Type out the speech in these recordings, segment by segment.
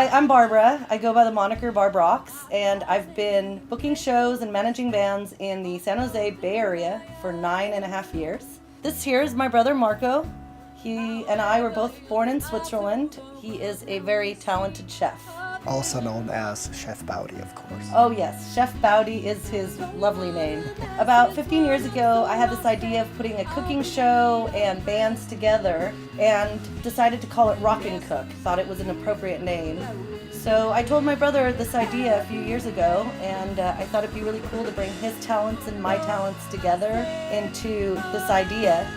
I'm Barbara. I go by the moniker Barb Rocks, and I've been booking shows and managing bands in the San Jose Bay Area for 9.5 years. This here is my brother Marco. He and I were both born in Switzerland. He is a very talented chef. Also known as Chef Baudi, of course. Oh yes, Chef Baudi is his lovely name. About 15 years ago, I had this idea of putting a cooking show and bands together and decided to call it Rock and Cook. Thought it was an appropriate name. So I told my brother this idea a few years ago, and I thought it'd be really cool to bring his talents and my talents together into this idea,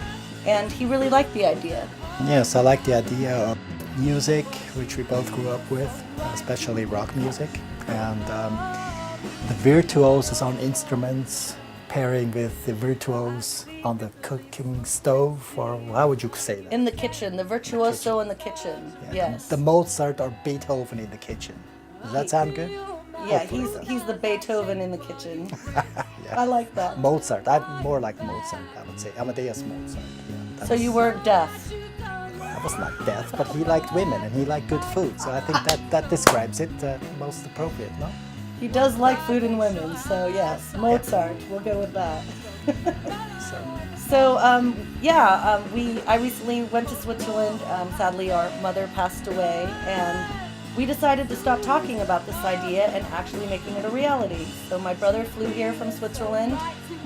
and he really liked the idea. Yes, I like the idea of music, which we both grew up with, especially rock music, and the virtuoses on instruments pairing with the virtuose on the cooking stove, or how would you say that? In the kitchen, the virtuoso in the kitchen, Yeah, yes. the Mozart or Beethoven in the kitchen. Does that sound good? Yeah, Hopefully it does. he's the Beethoven in the kitchen. Yeah. I like that. Mozart, I'm more like Mozart, I would say. Amadeus Mozart. Yeah, So you weren't deaf. I was not deaf, but he liked women and he liked good food. So I think that describes it most appropriate, no? He does like food and women, so yes, Mozart, we'll go with that. I recently went to Switzerland. Sadly, our mother passed away, and we decided to stop talking about this idea and actually making it a reality. So my brother flew here from Switzerland,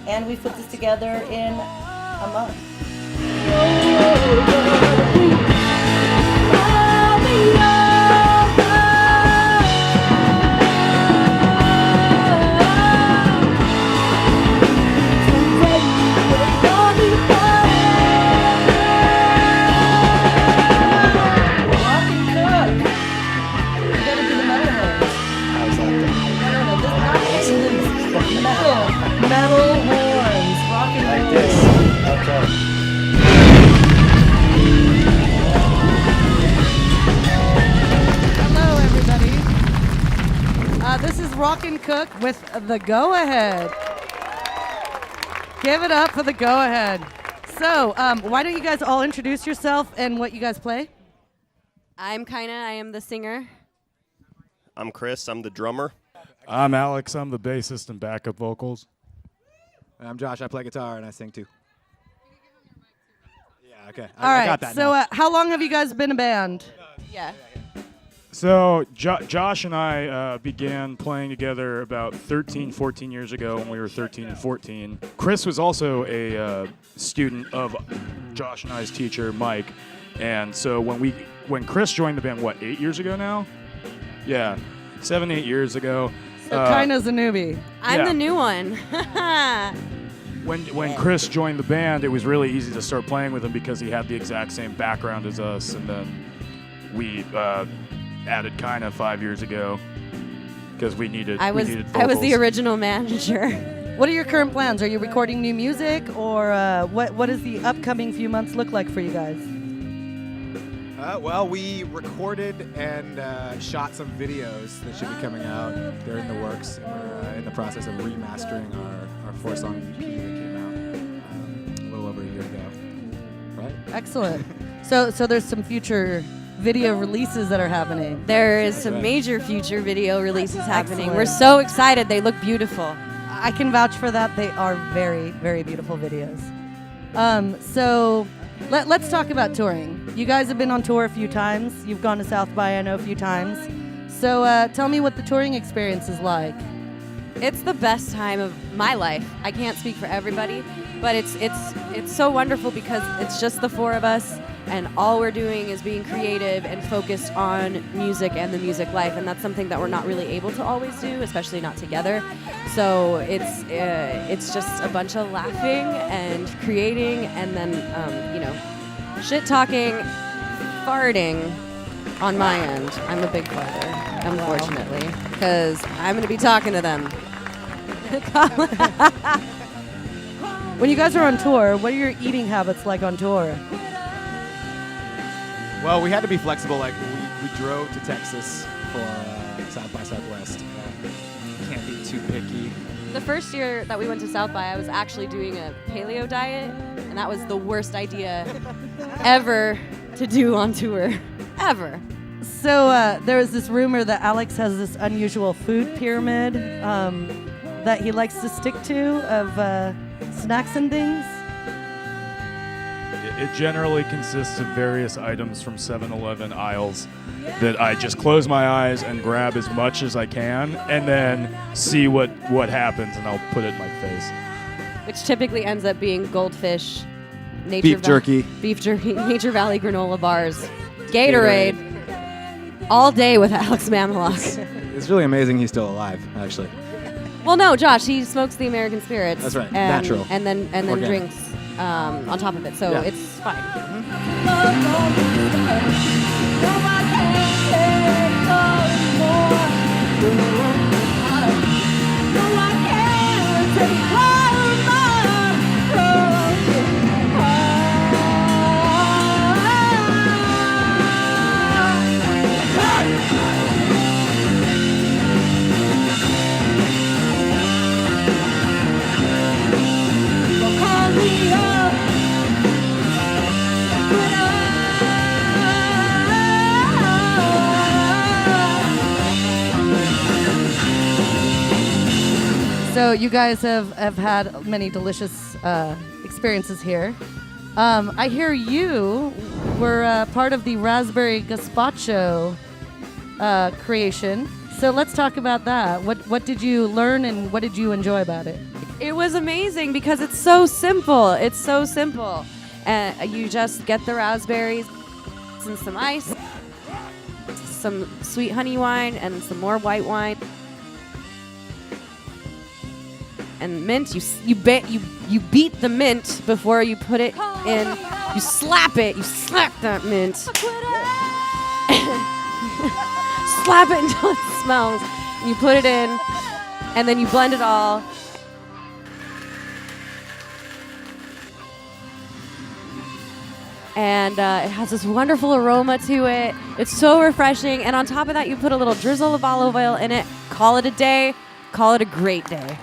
and we put this together in a month. Metal horns, rocking Like this. Okay. Hello, everybody. This is Rock and Cook with the Go Ahead. Give it up for the Go Ahead. So, why don't you guys all introduce yourself and what you guys play? I'm Kyna. I am the singer. I'm Chris. I'm the drummer. I'm Alex. I'm the bassist and backup vocals. I'm Josh. I play guitar and I sing too. Yeah, okay. All right. I got that So, now. how long have you guys been a band? Yeah. So Josh and I began playing together about 13, 14 years ago when we were 13 and 14. Chris was also a student of Josh and I's teacher, Mike. And so when Chris joined the band, 8 years ago now? Yeah, 7, 8 years ago. So, Kyna's a newbie. I'm Yeah. the new one. When Chris joined the band, it was really easy to start playing with him because he had the exact same background as us. And then we added Kyna 5 years ago because we needed I was vocals. the original manager. What are your current plans? Are you recording new music, or what does the upcoming few months look like for you guys? Well, we recorded and shot some videos that should be coming out. They're in the works. We're in the process of remastering our 4-song EP that came out a little over a year ago. Right? Excellent. So there's some future video releases that are happening. There is some major future video releases happening. Excellent. We're so excited. They look beautiful. I can vouch for that. They are very, very beautiful videos. So let's talk about touring. You guys have been on tour a few times. You've gone to South by, I know, a few times. So tell me what the touring experience is like. It's the best time of my life. I can't speak for everybody, but it's so wonderful because it's just the four of us, and all we're doing is being creative and focused on music and the music life, and that's something that we're not really able to always do, especially not together. So it's just a bunch of laughing and creating, and then shit talking, farting. On my end, I'm a big farter, unfortunately, because I'm going to be talking to them. When you guys are on tour, what are your eating habits like on tour? Well, we had to be flexible. Like we drove to Texas for South by Southwest. Can't be too picky. The first year that we went to South by, I was actually doing a paleo diet, and that was the worst idea ever to do on tour. Ever. So there was this rumor that Alex has this unusual food pyramid that he likes to stick to of snacks and things. It generally consists of various items from 7-Eleven aisles that I just close my eyes and grab as much as I can and then see what happens, and I'll put it in my face. Which typically ends up being goldfish, Beef jerky. Nature Valley granola bars, Gatorade. All day with Alex Mamelok. It's really amazing he's still alive, actually. Well, no, Josh, he smokes the American spirits. That's right, and, natural. And then Organic. drinks on top of it, so Yeah. it's fine. So you guys have had many delicious experiences here. I hear you were part of the raspberry gazpacho creation. So let's talk about that. What did you learn and what did you enjoy about it? It was amazing because it's so simple. It's so simple. You just get the raspberries and some ice, some sweet honey wine, and some more white wine. And mint, you beat the mint before you put it in. You slap that mint. Slap it until it smells. And you put it in, and then you blend it all. And it has this wonderful aroma to it. It's so refreshing. And on top of that, you put a little drizzle of olive oil in it. Call it a day. Call it a great day.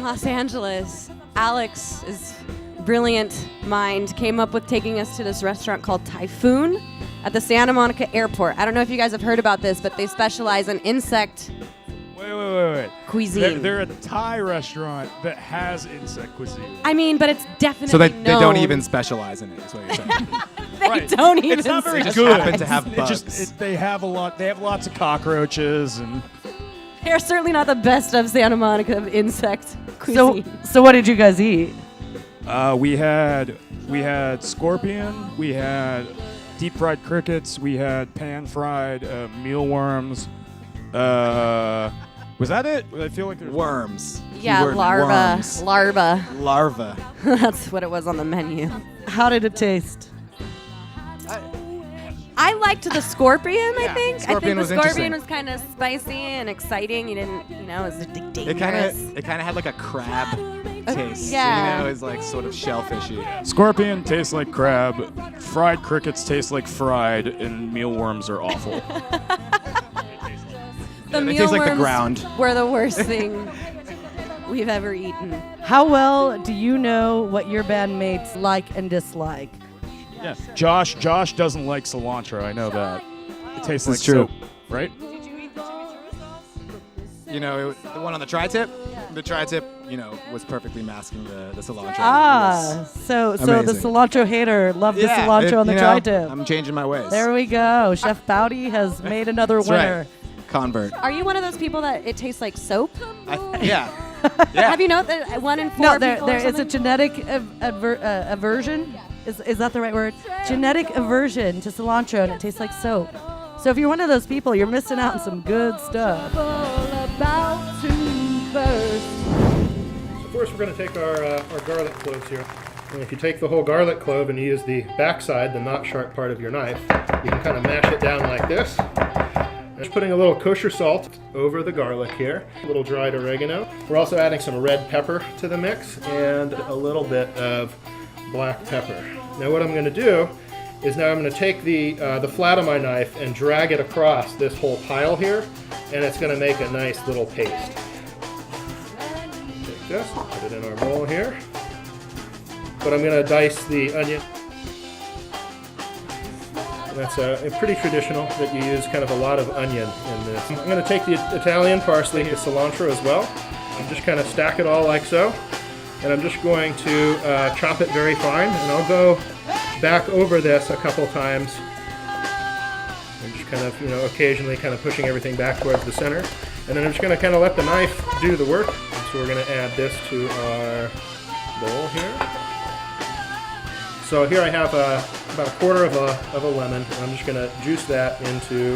Los Angeles, Alex's brilliant mind came up with taking us to this restaurant called Typhoon at the Santa Monica Airport. I don't know if you guys have heard about this, but they specialize in insect Wait. cuisine. They're a Thai restaurant that has insect cuisine. I mean, but it's definitely So they known. don't even specialize in it, is what you're saying. They don't even. It's not very Just good. happen to have It bugs. they have lots of cockroaches and. They're certainly not the best of Santa Monica of insect cuisine. So what did you guys eat? We had scorpion, we had deep fried crickets, we had pan fried mealworms. Was that it? I feel like there's Worms. Yeah, Keyword larva. worms. Larva. Larva. That's what it was on the menu. How did it taste? I liked the scorpion, I Yeah, think. scorpion I was think the scorpion interesting. was kind of spicy and exciting. You didn't, it was dangerous. It kind of had like a crab taste. yeah. You know, it's like sort of shellfishy. Scorpion tastes like crab, fried crickets taste like fried, and mealworms are awful. The It tastes like the mealworms ground. were the worst thing we've ever eaten. How well do you know what your bandmates like and dislike? Yeah. Josh doesn't like cilantro. I know that. It tastes like That's true. soap, right? You know, the one on the tri-tip? The tri-tip, was perfectly masking the cilantro. Ah, so the amazing. cilantro hater loved the Yeah, cilantro on the tri-tip. I'm changing my ways. There we go. Chef Baudi has made another That's winner. right. Convert. Are you one of those people that it tastes like soap? Yeah. Have you noticed that 1 in 4 No, people there or is a something? genetic aversion. is that the right word? Genetic aversion to cilantro, and it tastes like soap. So if you're one of those people, you're missing out on some good stuff. So first we're going to take our garlic cloves here. And if you take the whole garlic clove and you use the backside, the not sharp part of your knife, you can kind of mash it down like this. Just putting a little kosher salt over the garlic here, a little dried oregano. We're also adding some red pepper to the mix and a little bit of black pepper. Now what I'm going to do is now I'm going to take the flat of my knife and drag it across this whole pile here, and it's going to make a nice little paste. Take this, put it in our bowl here. But I'm going to dice the onion. That's pretty traditional that you use kind of a lot of onion in this. I'm going to take the Italian parsley, the cilantro as well, and just kind of stack it all like so. And I'm just going to chop it very fine, and I'll go back over this a couple times. I'm just kind of, occasionally kind of pushing everything back towards the center. And then I'm just going to kind of let the knife do the work. And so we're going to add this to our bowl here. So here I have about a quarter of a lemon, and I'm just going to juice that into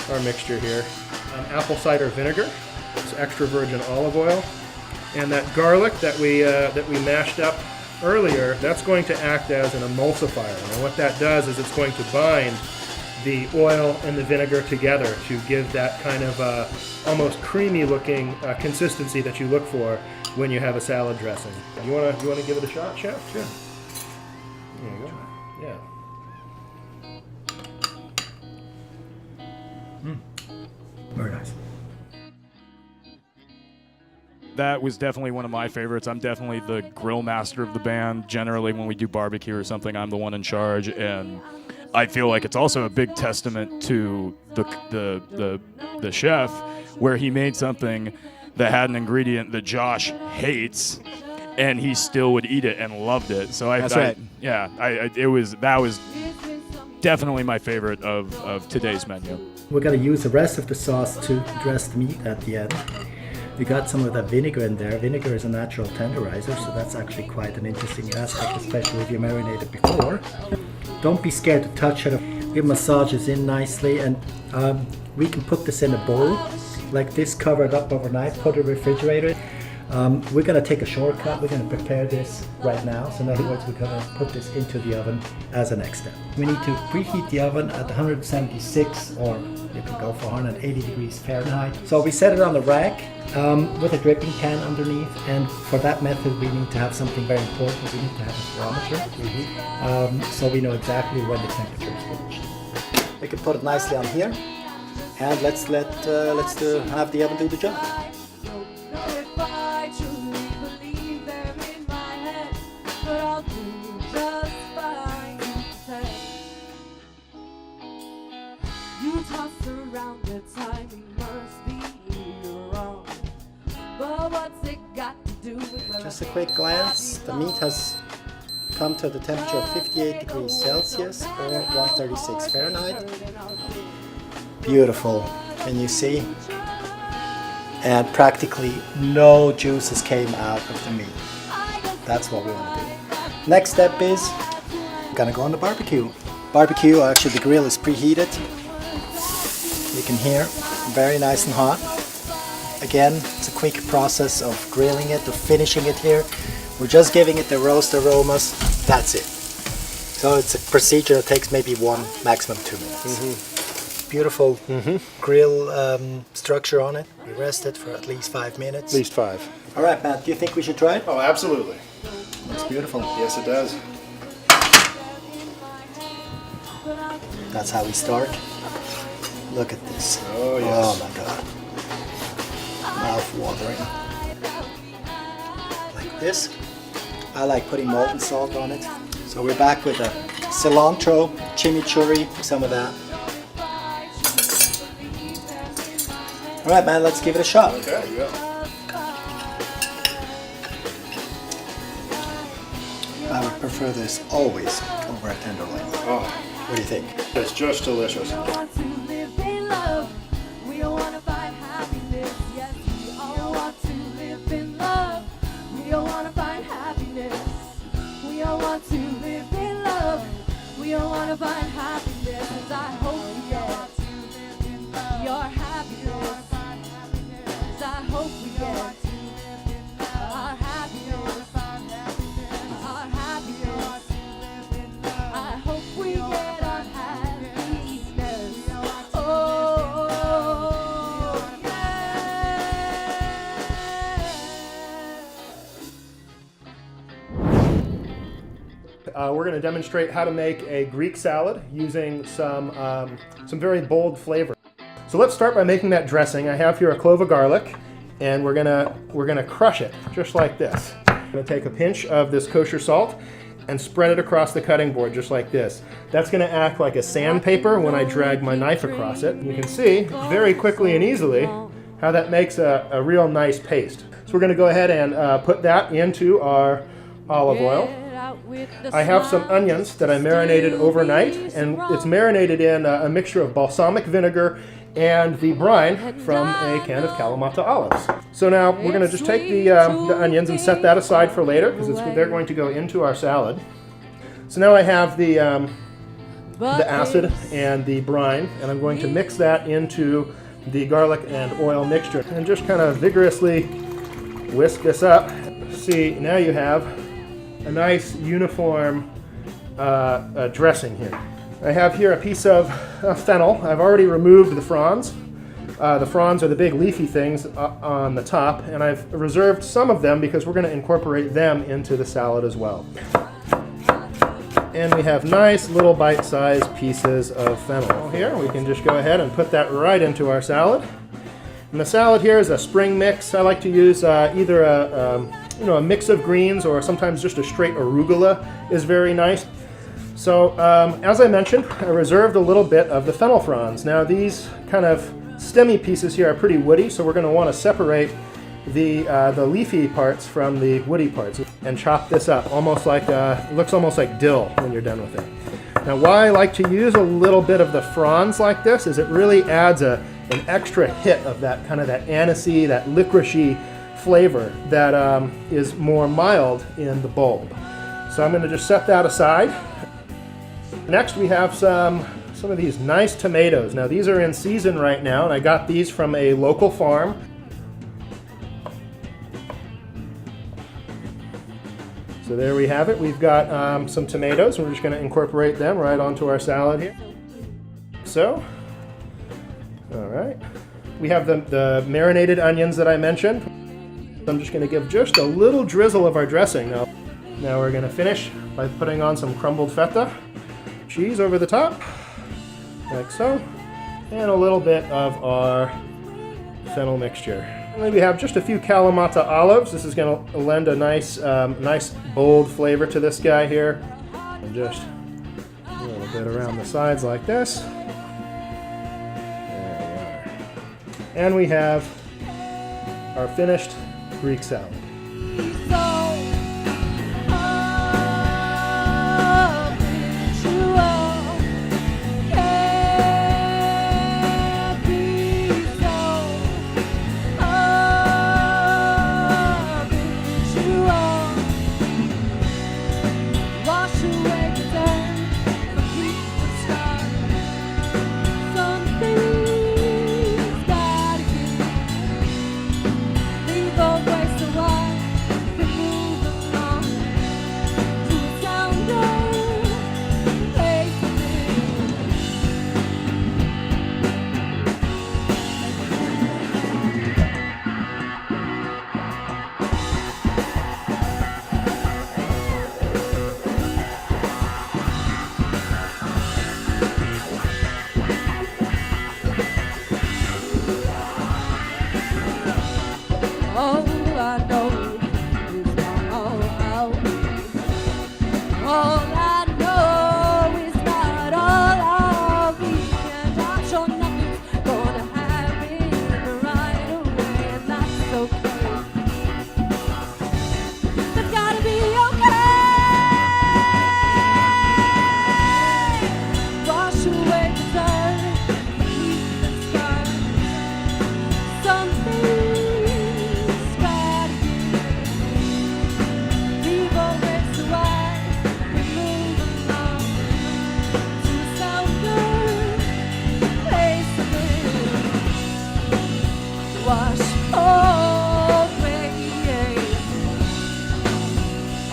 our mixture here. Apple cider vinegar, it's extra virgin olive oil, and that garlic that we mashed up earlier, that's going to act as an emulsifier. And what that does is it's going to bind the oil and the vinegar together to give that kind of almost creamy looking consistency that you look for when you have a salad dressing. You want to give it a shot, Chef? Sure. There you go. Yeah. Very nice. That was definitely one of my favorites. I'm definitely the grill master of the band. Generally, when we do barbecue or something, I'm the one in charge, and I feel like it's also a big testament to the chef, where he made something that had an ingredient that Josh hates, and he still would eat it and loved it. So That's right. Yeah, that was definitely my favorite of today's menu. We're going to use the rest of the sauce to dress the meat at the end. We got some of that vinegar in there. Vinegar is a natural tenderizer, so that's actually quite an interesting aspect, especially if you marinate it before. Don't be scared to touch it. It massages in nicely, and we can put this in a bowl like this, covered up overnight, put it in the refrigerator. We're going to take a shortcut. We're going to prepare this right now. So in other words, we're going to put this into the oven as a next step. We need to preheat the oven at 176, or you can go for 180 degrees Fahrenheit. So we set it on the rack with a dripping pan underneath. And for that method, we need to have something very important. We need to have a thermometer. So we know exactly when the temperature is reached. We can put it nicely on here. And let's have the oven do the job. Just a quick glance, the meat has come to the temperature of 58 degrees Celsius or 136 Fahrenheit. Beautiful, can you see? And practically no juices came out of the meat. That's what we want to do. Next step is, I'm gonna go on the barbecue. Actually the grill is preheated. You can hear, very nice and hot. Again, it's a quick process of grilling it, of finishing it here. We're just giving it the roast aromas, that's it. So it's a procedure that takes maybe 1, maximum 2 minutes. Mm-hmm. Beautiful grill structure on it. We rest it for at least 5 minutes. At least 5. All right, Matt, do you think we should try it? Oh, absolutely. Looks beautiful. Yes, it does. That's how we start. Look at this. Oh, yes. Oh my God. Mouth watering. Like this. I like putting molten salt on it. So we're back with a cilantro, chimichurri, some of that. All right, man, let's give it a shot. Okay, you go. I would prefer this always over a tenderloin. Oh, What do you think? it's just delicious. We all want to live in love. gotta find happiness, 'cause I hope we get your happiness. 'Cause I hope we get our happiness. Our happiness. I hope we get our happiness. Oh, yeah. We're going to demonstrate how to make a Greek salad using some very bold flavor. So let's start by making that dressing. I have here a clove of garlic, and we're gonna crush it just like this. I'm going to take a pinch of this kosher salt and spread it across the cutting board just like this. That's going to act like a sandpaper when I drag my knife across it. You can see very quickly and easily how that makes a real nice paste. So we're going to go ahead and put that into our olive oil. I have some onions that I marinated overnight, and it's marinated in a mixture of balsamic vinegar and the brine from a can of Kalamata olives. So now we're going to just take the onions and set that aside for later, because they're going to go into our salad. So now I have the acid and the brine, and I'm going to mix that into the garlic and oil mixture and just kind of vigorously whisk this up. See, now you have a nice uniform dressing here. I have here a piece of fennel. I've already removed the fronds. The fronds are the big leafy things on the top, and I've reserved some of them because we're going to incorporate them into the salad as well. And we have nice little bite-sized pieces of fennel here. We can just go ahead and put that right into our salad. And the salad here is a spring mix. I like to use either a mix of greens, or sometimes just a straight arugula is very nice. So as I mentioned, I reserved a little bit of the fennel fronds. Now these kind of stemmy pieces here are pretty woody, so we're going to want to separate the leafy parts from the woody parts and chop this up. Almost like it looks almost like dill when you're done with it. Now why I like to use a little bit of the fronds like this is it really adds an extra hit of that kind of that anisey, that licoricey flavor that is more mild in the bulb. So I'm going to just set that aside. Next we have some of these nice tomatoes. Now these are in season right now, and I got these from a local farm. So there we have it. We've got some tomatoes. We're just going to incorporate them right onto our salad here. So, all right. We have the marinated onions that I mentioned. I'm just going to give just a little drizzle of our dressing. Now we're going to finish by putting on some crumbled feta cheese over the top, like so, and a little bit of our fennel mixture. And then we have just a few Kalamata olives. This is going to lend a nice bold flavor to this guy here. And just a little bit around the sides like this. There we are. And we have our finished Greek salad. Leave old ways to walk.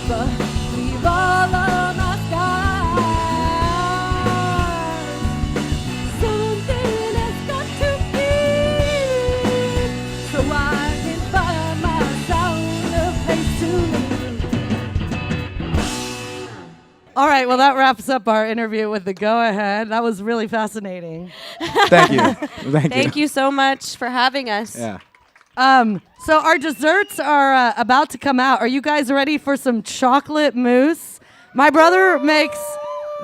but we've all on our scars. Something has got to give, so I can find my sound a place to live. All right, well, that wraps up our interview with the go-ahead. That was really fascinating. Thank you. Thank you so much for having us. Yeah. So our desserts are about to come out. Are you guys ready for some chocolate mousse? My brother makes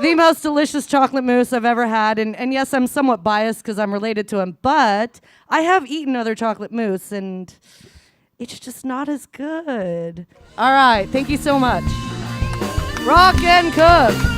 the most delicious chocolate mousse I've ever had. And yes, I'm somewhat biased because I'm related to him, but I have eaten other chocolate mousse, and it's just not as good. All right, thank you so much. Rock and cook.